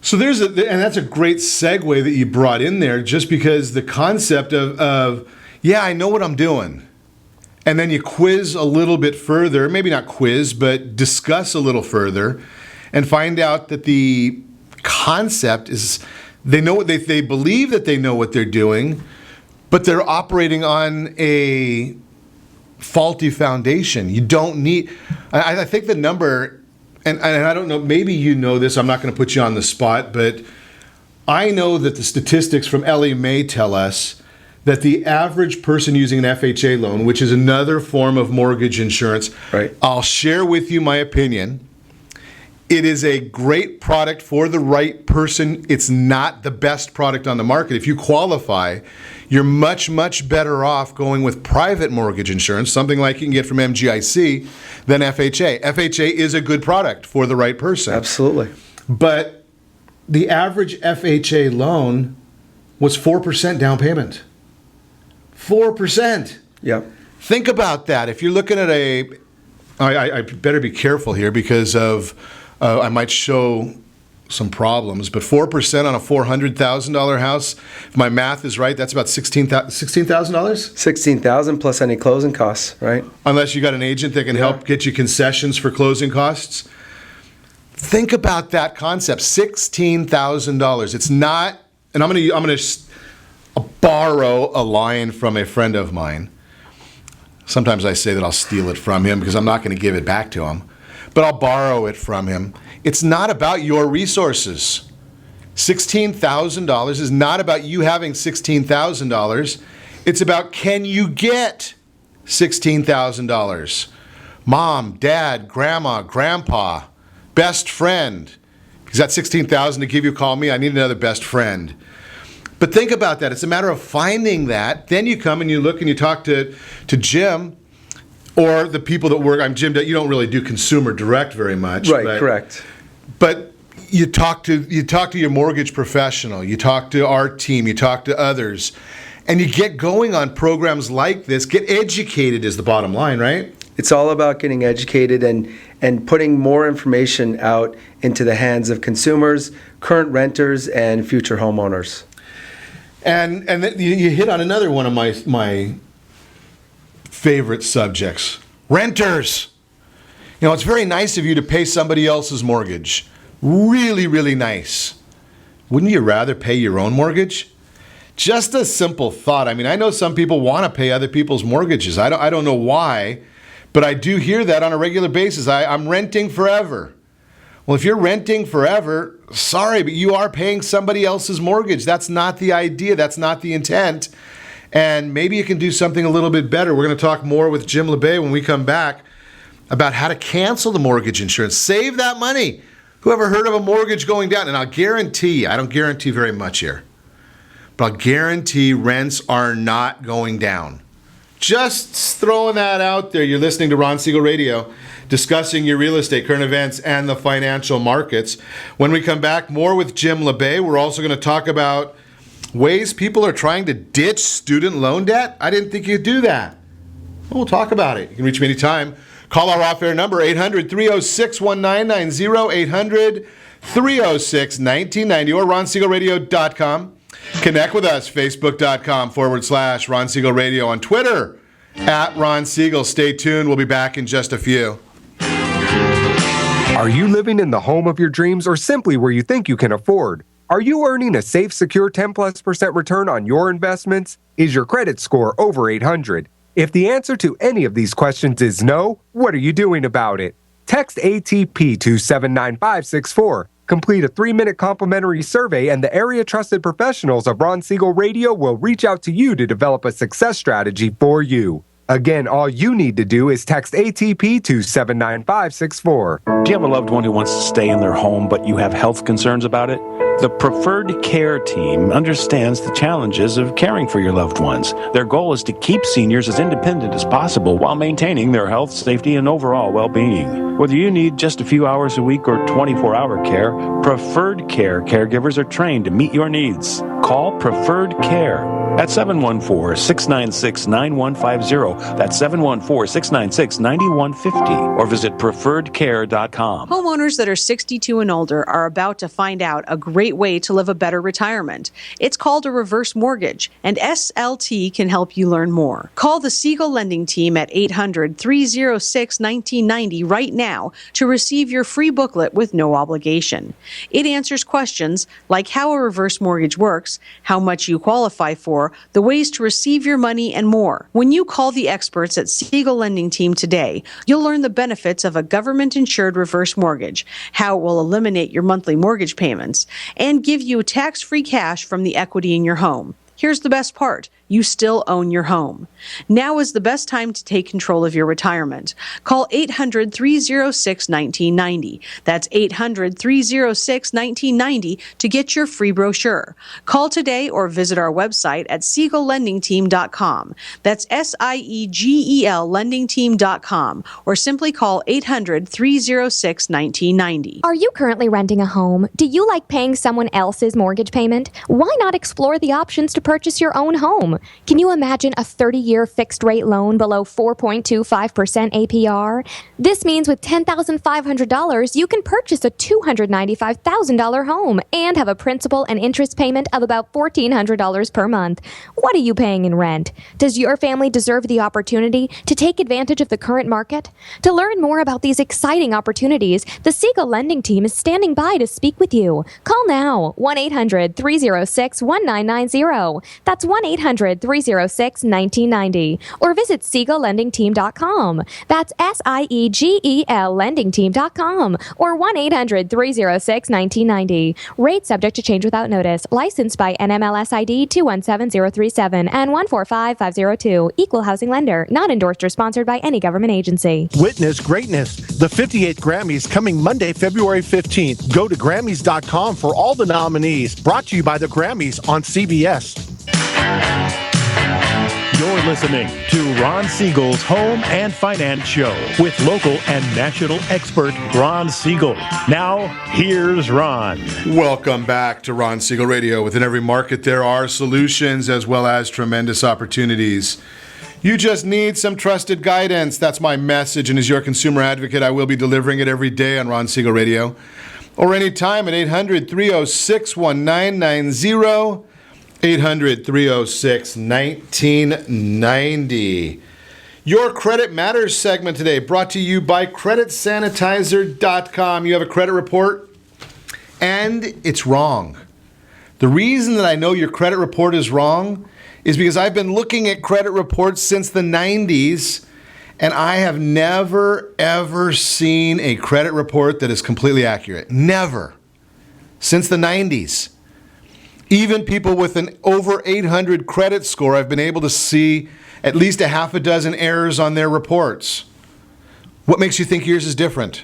So and that's a great segue that you brought in there, just because the concept of I know what I'm doing. And then you quiz a little bit further, maybe not quiz, but discuss a little further and find out that the concept is they believe that they know what they're doing, but they're operating on a faulty foundation. You don't need, I think the number, and I don't know, maybe you know this, I'm not going to put you on the spot, but I know that the statistics from Ellie Mae tell us that the average person using an FHA loan, which is another form of mortgage insurance, right. I'll share with you my opinion. It is a great product for the right person. It's not the best product on the market. If you qualify, you're much, much better off going with private mortgage insurance, something like you can get from MGIC, than FHA. FHA is a good product for the right person. Absolutely. But the average FHA loan was 4% down payment. 4%. Yep. Think about that. If you're looking at I better be careful here because of I might show some problems, but 4% on a $400,000 house, if my math is right, that's about $16,000? $16,000 plus any closing costs, right? Unless you got an agent that can help get you concessions for closing costs. Think about that concept, $16,000. It's not, and I'm going to borrow a line from a friend of mine. Sometimes I say that I'll steal it from him because I'm not going to give it back to him, but I'll borrow it from him. It's not about your resources. $16,000 is not about you having $16,000. It's about, can you get $16,000? Mom, dad, grandma, grandpa, best friend. He's got $16,000 to give you a call me. I need another best friend. But think about that. It's a matter of finding that. Then you come and you look and you talk to Jim or the people that work. I'm Jim. You don't really do consumer direct very much, right? Correct. But you talk to your mortgage professional. You talk to our team. You talk to others, and you get going on programs like this. Get educated is the bottom line, right? It's all about getting educated and putting more information out into the hands of consumers, current renters, and future homeowners. And then you hit on another one of my favorite subjects, renters. It's very nice of you to pay somebody else's mortgage. Really, really nice. Wouldn't you rather pay your own mortgage? Just a simple thought. I mean, I know some people want to pay other people's mortgages. I don't know why, but I do hear that on a regular basis. I'm renting forever. Well, if you're renting forever, sorry, but you are paying somebody else's mortgage. That's not the idea. That's not the intent. And maybe you can do something a little bit better. We're going to talk more with Jim Labbé when we come back about how to cancel the mortgage insurance. Save that money. Who ever heard of a mortgage going down? And I'll guarantee, I don't guarantee very much here, but I'll guarantee rents are not going down. Just throwing that out there. You're listening to Ron Siegel Radio, discussing your real estate, current events, and the financial markets. When we come back, more with Jim Labbé. We're also going to talk about ways people are trying to ditch student loan debt. I didn't think you'd do that. Well, we'll talk about it. You can reach me anytime. Call our off-air number, 800-306-1990, 800-306-1990, or ronsiegelradio.com. Connect with us, facebook.com/Ron Siegel Radio, on Twitter, @Ron Siegel. Stay tuned. We'll be back in just a few. Are you living in the home of your dreams or simply where you think you can afford? Are you earning a safe, secure 10+% return on your investments? Is your credit score over 800? If the answer to any of these questions is no, what are you doing about it? Text ATP to 79564. Complete a 3-minute complimentary survey, and the area-trusted professionals of Ron Siegel Radio will reach out to you to develop a success strategy for you. Again, all you need to do is text ATP to 79564. Do you have a loved one who wants to stay in their home, but you have health concerns about it? The Preferred Care team understands the challenges of caring for your loved ones. Their goal is to keep seniors as independent as possible while maintaining their health, safety, and overall well-being. Whether you need just a few hours a week or 24-hour care, Preferred Care caregivers are trained to meet your needs. Call Preferred Care at 714-696-9150. That's 714-696-9150. Or visit preferredcare.com. Homeowners that are 62 and older are about to find out a great way to live a better retirement. It's called a reverse mortgage, and SLT can help you learn more. Call the Siegel Lending Team at 800-306-1990 right now to receive your free booklet with no obligation. It answers questions like how a reverse mortgage works, how much you qualify for, the ways to receive your money, and more. When you call the experts at Siegel Lending Team today, you'll learn the benefits of a government-insured reverse mortgage, how it will eliminate your monthly mortgage payments, and give you tax-free cash from the equity in your home. Here's the best part. You still own your home. Now is the best time to take control of your retirement. Call 800-306-1990. That's 800-306-1990 to get your free brochure. Call today or visit our website at SiegelLendingTeam.com. That's SIEGEL LendingTeam.com, or simply call 800-306-1990. Are you currently renting a home? Do you like paying someone else's mortgage payment? Why not explore the options to purchase your own home? Can you imagine a 30-year fixed-rate loan below 4.25% APR? This means with $10,500, you can purchase a $295,000 home and have a principal and interest payment of about $1,400 per month. What are you paying in rent? Does your family deserve the opportunity to take advantage of the current market? To learn more about these exciting opportunities, the Siegel Lending Team is standing by to speak with you. Call now, 1-800-306-1990. That's 1-800-306-1990. Or visit SiegelLendingTeam.com. That's SIEGEL LendingTeam.com. Or 1-800-306-1990. Rate subject to change without notice. Licensed by NMLS ID 217037 and 145502. Equal housing lender. Not endorsed or sponsored by any government agency. Witness greatness. The 58th Grammys coming Monday, February 15th. Go to Grammys.com for all the nominees. Brought to you by the Grammys on CBS. You're listening to Ron Siegel's Home and Finance Show with local and national expert Ron Siegel. Now, here's Ron. Welcome back to Ron Siegel Radio. Within every market, there are solutions as well as tremendous opportunities. You just need some trusted guidance. That's my message, and as your consumer advocate, I will be delivering it every day on Ron Siegel Radio or anytime at 800-306-1990. 800-306-1990. Your Credit Matters segment today brought to you by CreditSanitizer.com. You have a credit report and it's wrong. The reason that I know your credit report is wrong is because I've been looking at credit reports since the 90s, and I have never, ever seen a credit report that is completely accurate. Never. Since the 90s. Even people with an over 800 credit score, I've been able to see at least a half a dozen errors on their reports. What makes you think yours is different?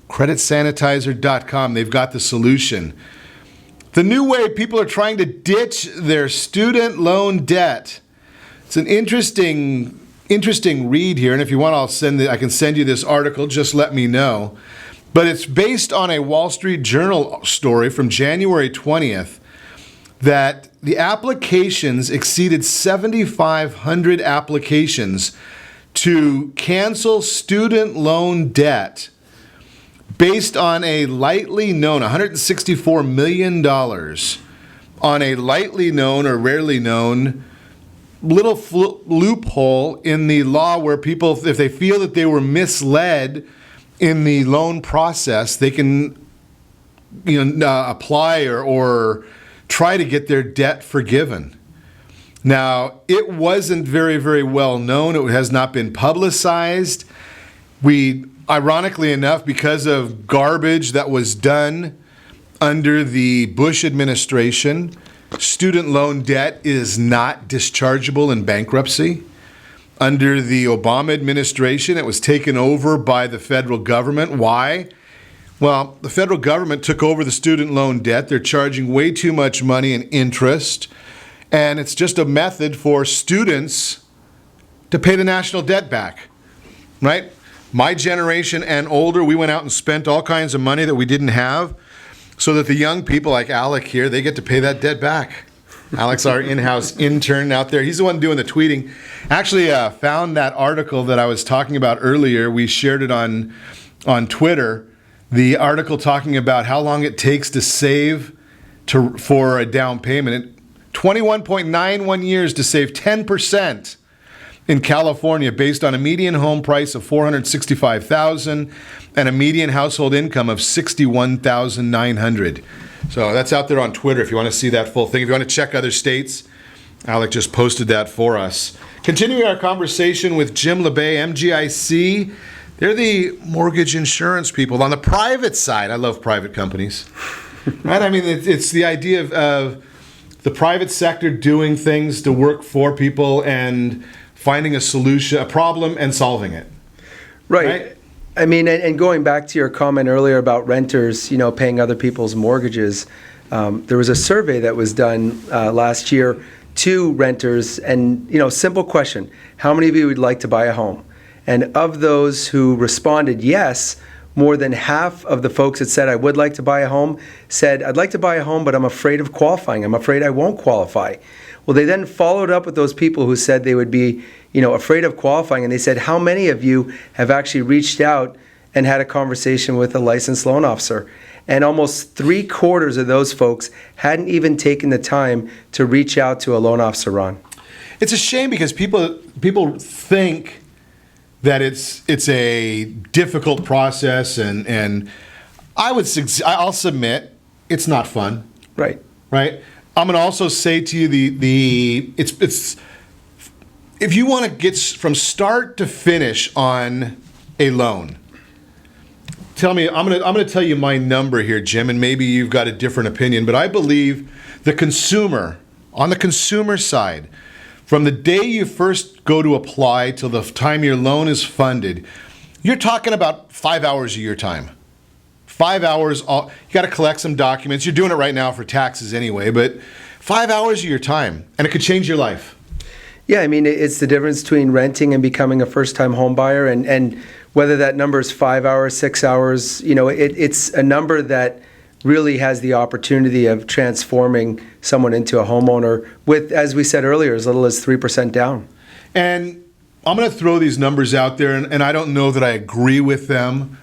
CreditSanitizer.com, they've got the solution. The new way people are trying to ditch their student loan debt. It's an interesting read here, and if you want, I can send you this article, just let me know. But it's based on a Wall Street Journal story from January 20th that the applications exceeded 7,500 applications to cancel student loan debt based on a lightly known $164 million on a lightly known or rarely known little loophole in the law where people, if they feel that they were misled in the loan process, they can apply or try to get their debt forgiven. Now, it wasn't very, very well known. It has not been publicized. Ironically enough, because of garbage that was done under the Bush administration, student loan debt is not dischargeable in bankruptcy. Under the Obama administration, it was taken over by the federal government. Why? Well, the federal government took over the student loan debt. They're charging way too much money in interest, and it's just a method for students to pay the national debt back, right? My generation and older, we went out and spent all kinds of money that we didn't have so that the young people like Alec here, they get to pay that debt back. Alec's our in-house intern out there. He's the one doing the tweeting. Actually found that article that I was talking about earlier. We shared it on Twitter. The article talking about how long it takes to save for a down payment. 21.91 years to save 10% in California based on a median home price of $465,000 and a median household income of $61,900. So that's out there on Twitter if you want to see that full thing. If you want to check other states, Alec just posted that for us. Continuing our conversation with Jim Labbé, MGIC. They're the mortgage insurance people. On the private side, I love private companies. Right? I mean, it's the idea of the private sector doing things to work for people and finding a solution, a problem, and solving it. Right. I mean, and going back to your comment earlier about renters, paying other people's mortgages, there was a survey that was done last year to renters, and, simple question, how many of you would like to buy a home? And of those who responded yes, more than half of the folks that said, I would like to buy a home, said, I'd like to buy a home, but I'm afraid of qualifying. I'm afraid I won't qualify. Well, they then followed up with those people who said they would be, afraid of qualifying. And they said, how many of you have actually reached out and had a conversation with a licensed loan officer? And almost 3/4 of those folks hadn't even taken the time to reach out to a loan officer, Ron. It's a shame because people think that it's a difficult process, and I'll submit it's not fun. Right. I'm going to also say to you it's if you want to get from start to finish on a loan. Tell me, I'm going to tell you my number here, Jim, and maybe you've got a different opinion, but I believe the consumer, on the consumer side, from the day you first go to apply till the time your loan is funded, you're talking about 5 hours of your time. 5 hours, you got to collect some documents. You're doing it right now for taxes anyway, but 5 hours of your time, and it could change your life. Yeah, I mean, it's the difference between renting and becoming a first-time home buyer, and whether that number is 5 hours, 6 hours, it's a number that really has the opportunity of transforming someone into a homeowner with, as we said earlier, as little as 3% down. And I'm going to throw these numbers out there, and I don't know that I agree with them,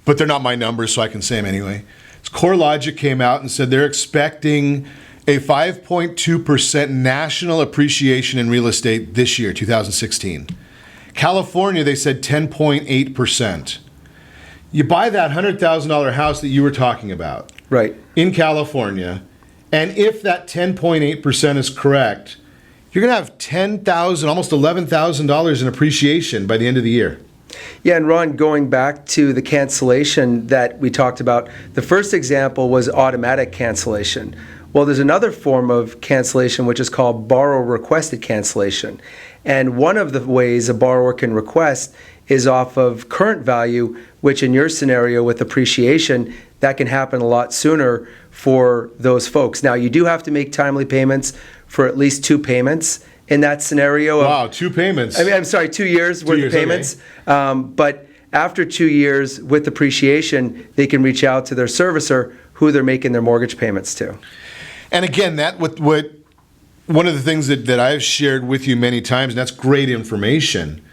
but they're not my numbers, so I can say them anyway. CoreLogic came out and said they're expecting a 5.2% national appreciation in real estate this year, 2016. California, they said 10.8%. You buy that $100,000 house that you were talking about, right, in California, And if that 10.8% is correct, you're going to have $10,000, almost $11,000 in appreciation by the end of the year. Yeah, and Ron, going back to the cancellation that we talked about, the first example was automatic cancellation. Well, there's another form of cancellation which is called borrower requested cancellation. And one of the ways a borrower can request is off of current value, which in your scenario with appreciation, that can happen a lot sooner for those folks. Now, you do have to make timely payments for at least 2 payments in that scenario. Wow, 2 payments. I'm sorry, 2 years worth of payments. Okay. But after 2 years with appreciation, they can reach out to their servicer who they're making their mortgage payments to. And again, that one of the things that I've shared with you many times, and that's great information,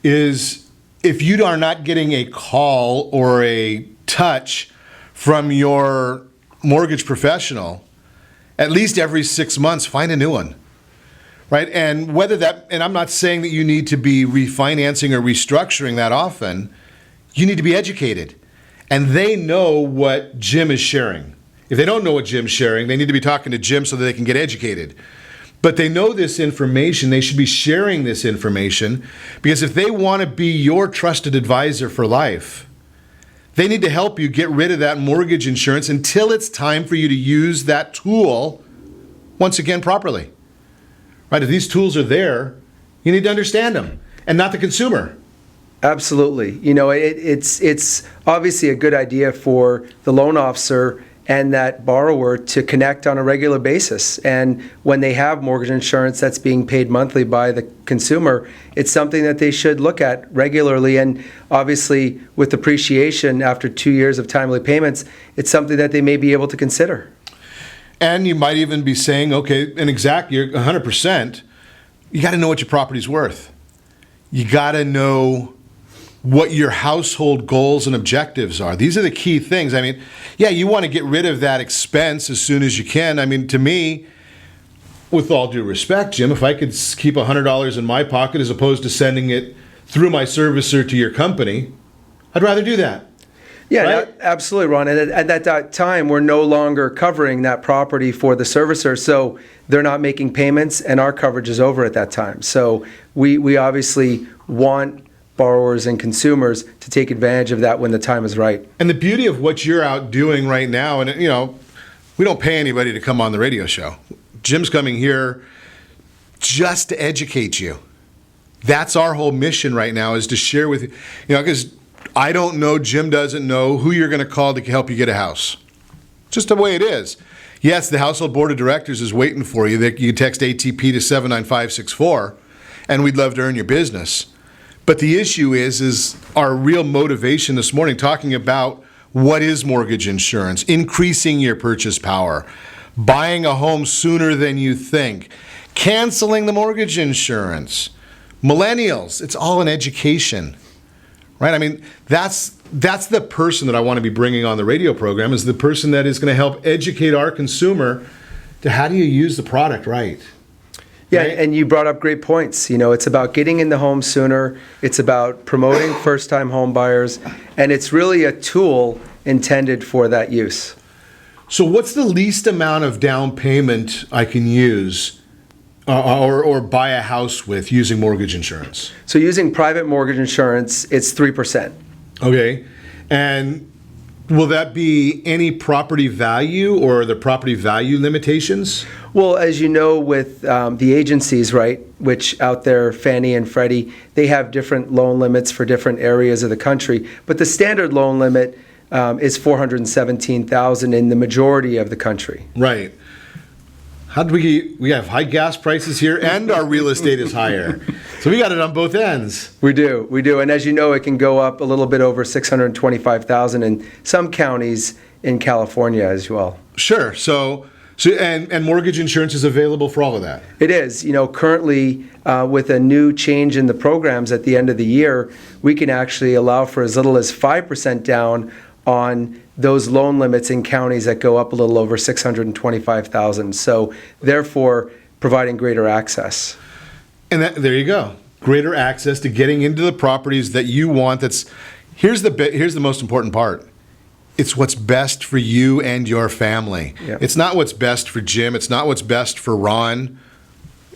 is if you are not getting a call or a touch from your mortgage professional, at least every 6 months, find a new one. Right? And and I'm not saying that you need to be refinancing or restructuring that often. You need to be educated. And they know what Jim is sharing. If they don't know what Jim's sharing, they need to be talking to Jim so that they can get educated. But they know this information. They should be sharing this information, because if they want to be your trusted advisor for life, they need to help you get rid of that mortgage insurance until it's time for you to use that tool once again properly. Right? If these tools are there, you need to understand them, and not the consumer. Absolutely. You know, it's obviously a good idea for the loan officer and that borrower to connect on a regular basis. And when they have mortgage insurance that's being paid monthly by the consumer, it's something that they should look at regularly. And obviously, with appreciation after 2 years of timely payments, it's something that they may be able to consider. And you might even be saying, okay, and exactly, you're 100%, you got to know what your property's worth. You got to know what your household goals and objectives are. These are the key things. I mean, yeah, you want to get rid of that expense as soon as you can. I mean, to me, with all due respect, Jim, if I could keep $100 in my pocket as opposed to sending it through my servicer to your company, I'd rather do that. Yeah, right? Absolutely, Ron. And at that time, we're no longer covering that property for the servicer, so they're not making payments, and our coverage is over at that time. So we obviously want borrowers and consumers to take advantage of that when the time is right. And the beauty of what you're out doing right now, and you know, we don't pay anybody to come on the radio show. Jim's coming here just to educate you. That's our whole mission right now, is to share with you, because I don't know, Jim doesn't know who you're going to call to help you get a house. Just the way it is. Yes, the household board of directors is waiting for you. You can text ATP to 79564, and we'd love to earn your business. But the issue is our real motivation this morning, talking about what is mortgage insurance, increasing your purchase power, buying a home sooner than you think, canceling the mortgage insurance, millennials. It's all an education, right? I mean, that's the person that I want to be bringing on the radio program, is the person that is going to help educate our consumer to how do you use the product right. Yeah, and you brought up great points. You know, it's about getting in the home sooner. It's about promoting first-time home buyers, and it's really a tool intended for that use. So what's the least amount of down payment I can use or buy a house with using mortgage insurance? So using private mortgage insurance, it's 3%. Okay. And will that be any property value, or are there property value limitations? Well, as you know, with the agencies, right, which out there, Fannie and Freddie, they have different loan limits for different areas of the country. But the standard loan limit is $417,000 in the majority of the country. Right. How do we have high gas prices here, and our real estate is higher. So we got it on both ends. We do. And as you know, it can go up a little bit over $625,000 in some counties in California as well. Sure. So and mortgage insurance is available for all of that. It is. You know, currently with a new change in the programs at the end of the year, we can actually allow for as little as 5% down on those loan limits in counties that go up a little over $625,000. So therefore, providing greater access. And there you go. Greater access to getting into the properties that you want. Here's the most important part. it's what's best for you and your family. Yeah. It's not what's best for Jim. It's not what's best for Ron.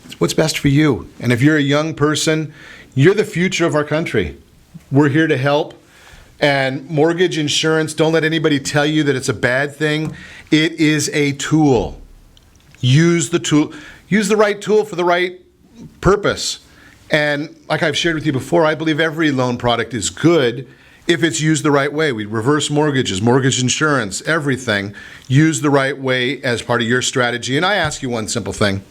It's what's best for you. And if you're a young person, you're the future of our country. We're here to help. And mortgage insurance, don't let anybody tell you that it's a bad thing. It is a tool. Use the tool. Use the right tool for the right purpose. And like I've shared with you before, I believe every loan product is good if it's used the right way. We reverse mortgages, mortgage insurance, everything used the right way as part of your strategy. And I ask you one simple thing.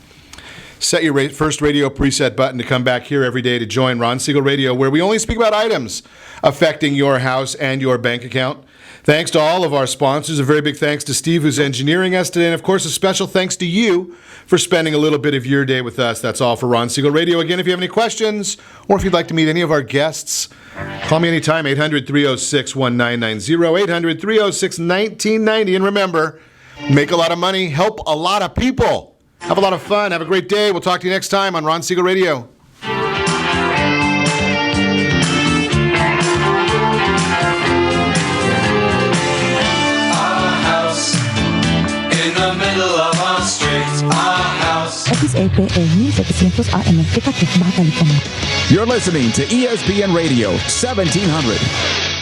Set your first radio preset button to come back here every day to join Ron Siegel Radio, where we only speak about items affecting your house and your bank account. Thanks to all of our sponsors. A very big thanks to Steve, who's engineering us today. And, of course, a special thanks to you for spending a little bit of your day with us. That's all for Ron Siegel Radio. Again, if you have any questions or if you'd like to meet any of our guests, call me anytime, 800-306-1990, 800-306-1990. And remember, make a lot of money, help a lot of people. Have a lot of fun. Have a great day. We'll talk to you next time on Ron Siegel Radio. XAPA 1700 AM Negatif Bata Lipongan. You're listening to ESPN Radio 1700.